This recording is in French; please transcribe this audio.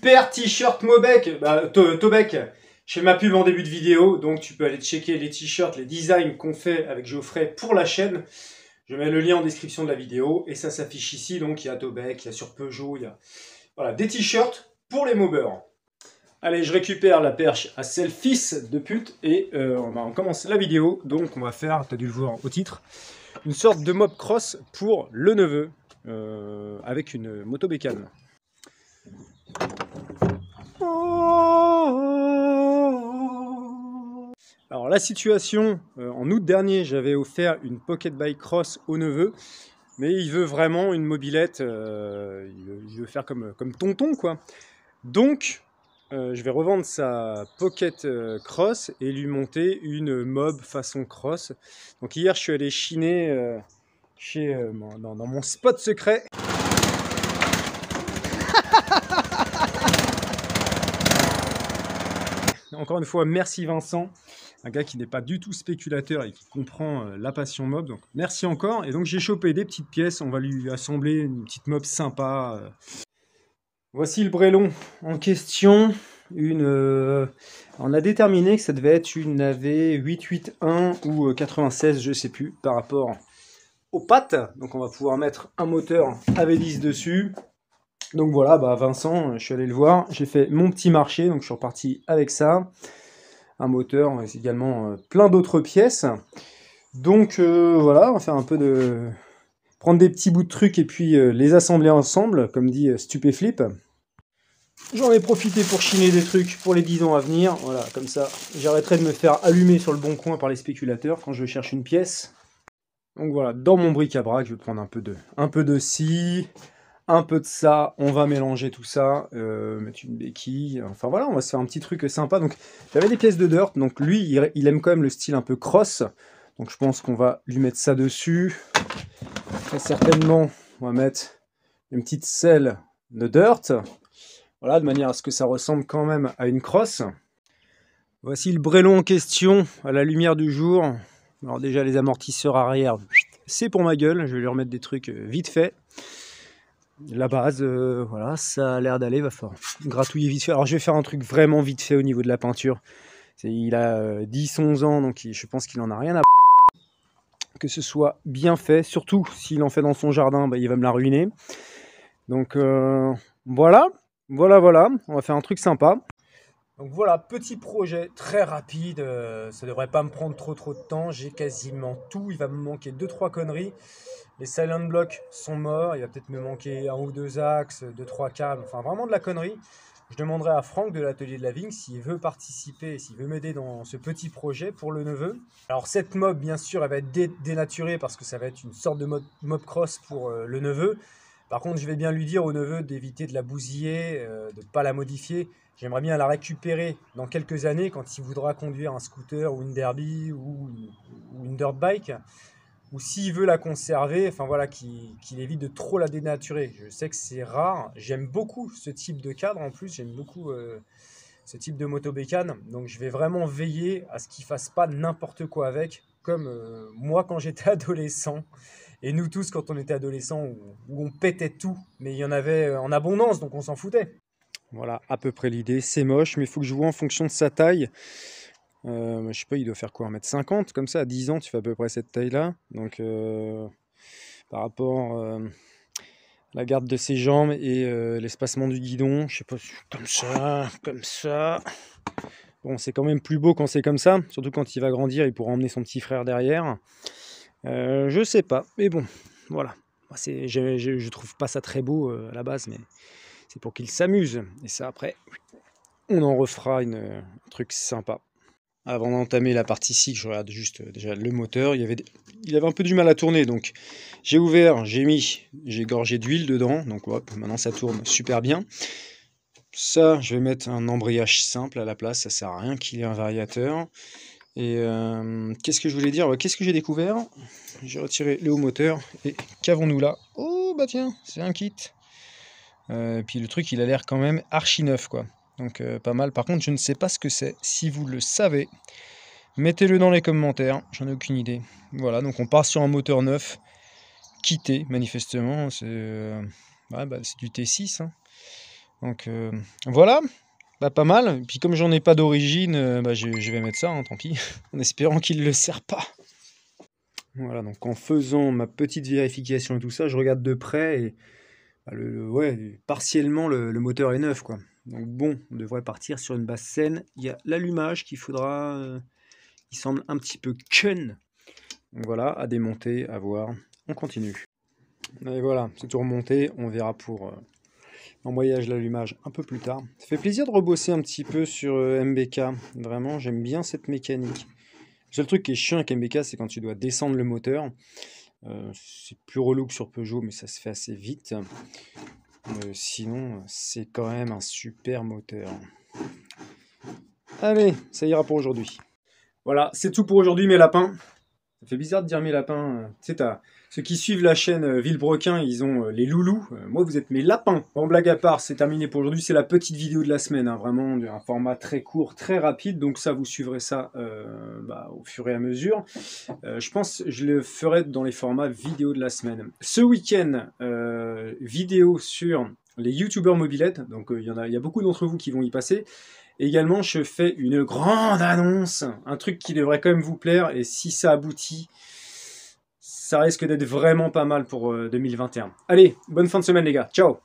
super t-shirt Mobec, Tobec. Je fais ma pub en début de vidéo, donc tu peux aller checker les t-shirts, les designs qu'on fait avec Geoffrey pour la chaîne. Je mets le lien en description de la vidéo et ça s'affiche ici. Donc il y a Tobec, il y a sur Peugeot, il y a voilà, des t-shirts pour les mobbers. Allez, je récupère la perche à sel fils de pute et on commence la vidéo. Donc on va faire, tu as dû le voir au titre, une sorte de mob cross pour le neveu avec une moto bécane. Alors la situation, en août dernier, j'avais offert une Pocket Bike Cross au neveu, mais il veut vraiment une mobilette, il veut faire comme tonton quoi. Donc je vais revendre sa Pocket Cross et lui monter une mob façon cross. Donc hier je suis allé chiner dans mon spot secret. Encore une fois, merci Vincent, un gars qui n'est pas du tout spéculateur et qui comprend la passion mob. Donc merci encore. Et donc j'ai chopé des petites pièces, on va lui assembler une petite mob sympa. Voici le brélon en question. On a déterminé que ça devait être une AV 881 ou 96, je sais plus, par rapport aux pattes. Donc on va pouvoir mettre un moteur AV10 dessus. Donc voilà, Vincent, je suis allé le voir, j'ai fait mon petit marché, donc je suis reparti avec ça. Un moteur, mais également plein d'autres pièces. Donc voilà, on va faire un peu de... prendre des petits bouts de trucs et puis les assembler ensemble, comme dit Stupéflip. J'en ai profité pour chiner des trucs pour les 10 ans à venir. Voilà, comme ça, j'arrêterai de me faire allumer sur le bon coin par les spéculateurs quand je cherche une pièce. Donc voilà, dans mon bric-à-brac, je vais prendre un peu de scie, un peu de ça, on va mélanger tout ça, mettre une béquille, enfin voilà, on va se faire un petit truc sympa. Donc j'avais des pièces de dirt, donc lui il aime quand même le style un peu cross, donc je pense qu'on va lui mettre ça dessus. Très certainement on va mettre une petite selle de dirt, voilà, de manière à ce que ça ressemble quand même à une cross. Voici le brélon en question à la lumière du jour. Alors déjà les amortisseurs arrière, c'est pour ma gueule, je vais lui remettre des trucs vite fait. La base, voilà, ça a l'air d'aller, va falloir gratouiller vite fait. Alors je vais faire un truc vraiment vite fait au niveau de la peinture. Il a 10-11 ans, donc je pense qu'il en a rien à que ce soit bien fait. Surtout s'il en fait dans son jardin, il va me la ruiner. Donc voilà, on va faire un truc sympa. Donc voilà, petit projet très rapide, ça devrait pas me prendre trop de temps, j'ai quasiment tout, il va me manquer 2-3 conneries. Les silent blocks sont morts, il va peut-être me manquer 1 ou 2 axes, 2-3 câbles, enfin vraiment de la connerie. Je demanderai à Franck de l'atelier de la vigne s'il veut participer, s'il veut m'aider dans ce petit projet pour le neveu. Alors cette mob, bien sûr, elle va être dénaturée parce que ça va être une sorte de mob cross pour le neveu. Par contre, je vais bien lui dire au neveu d'éviter de la bousiller, de ne pas la modifier. J'aimerais bien la récupérer dans quelques années quand il voudra conduire un scooter ou une derby ou une dirt bike. Ou s'il veut la conserver, enfin voilà, qu'il évite de trop la dénaturer. Je sais que c'est rare. J'aime beaucoup ce type de cadre en plus. J'aime beaucoup ce type de moto bécane. Donc je vais vraiment veiller à ce qu'il ne fasse pas n'importe quoi avec. Comme moi quand j'étais adolescent. Et nous tous quand on était adolescent où on pétait tout. Mais il y en avait en abondance donc on s'en foutait. Voilà à peu près l'idée. C'est moche mais il faut que je vois en fonction de sa taille. Je sais pas, il doit faire quoi, 1,50 m comme ça, à 10 ans tu fais à peu près cette taille là, donc par rapport à la garde de ses jambes et l'espacement du guidon, je sais pas, comme ça, bon c'est quand même plus beau quand c'est comme ça, surtout quand il va grandir, il pourra emmener son petit frère derrière, je sais pas, mais bon, voilà, je trouve pas ça très beau à la base, mais c'est pour qu'il s'amuse, et ça après, on en refera un truc sympa. Avant d'entamer la partie ici, je regarde juste déjà le moteur. Il avait un peu du mal à tourner, donc j'ai ouvert, j'ai gorgé d'huile dedans, donc hop, maintenant ça tourne super bien. Ça, je vais mettre un embrayage simple à la place, ça sert à rien qu'il y ait un variateur. Et qu'est-ce que je voulais dire? Qu'est-ce que j'ai découvert? J'ai retiré le haut moteur et qu'avons-nous là? Oh bah tiens, c'est un kit. Puis le truc, il a l'air quand même archi neuf quoi. Donc pas mal. Par contre, je ne sais pas ce que c'est. Si vous le savez, mettez-le dans les commentaires. J'en ai aucune idée. Voilà, donc on part sur un moteur neuf, quitté manifestement. C'est du T6. Hein. Donc voilà, bah, pas mal. Et puis comme j'en ai pas d'origine, bah, je vais mettre ça, hein, tant pis, en espérant qu'il ne le serre pas. Voilà, donc en faisant ma petite vérification et tout ça, je regarde de près et bah, ouais, partiellement le moteur est neuf, quoi. Donc bon, on devrait partir sur une base saine. Il y a l'allumage qu'il faudra, il semble un petit peu kun. Donc voilà, à démonter, à voir. On continue. Et voilà, c'est tout remonté. On verra pour l'embrayage, l'allumage un peu plus tard. Ça fait plaisir de rebosser un petit peu sur MBK. Vraiment, j'aime bien cette mécanique. Le seul truc qui est chiant avec MBK, c'est quand tu dois descendre le moteur. C'est plus relou que sur Peugeot, mais ça se fait assez vite. Sinon, c'est quand même un super moteur. Allez, ça ira pour aujourd'hui. Voilà, c'est tout pour aujourd'hui, mes lapins. Ça fait bizarre de dire mes lapins. Tu sais, ceux qui suivent la chaîne Villebrequin, ils ont les loulous. Moi, vous êtes mes lapins. En blague à part, c'est terminé pour aujourd'hui. C'est la petite vidéo de la semaine. Hein, vraiment, un format très court, très rapide. Donc ça, vous suivrez ça au fur et à mesure. Je pense que je le ferai dans les formats vidéo de la semaine. Ce week-end, vidéo sur les youtubeurs mobilettes. Donc il y a beaucoup d'entre vous qui vont y passer. Également, je fais une grande annonce, un truc qui devrait quand même vous plaire, et si ça aboutit, ça risque d'être vraiment pas mal pour 2021. Allez, bonne fin de semaine les gars, ciao!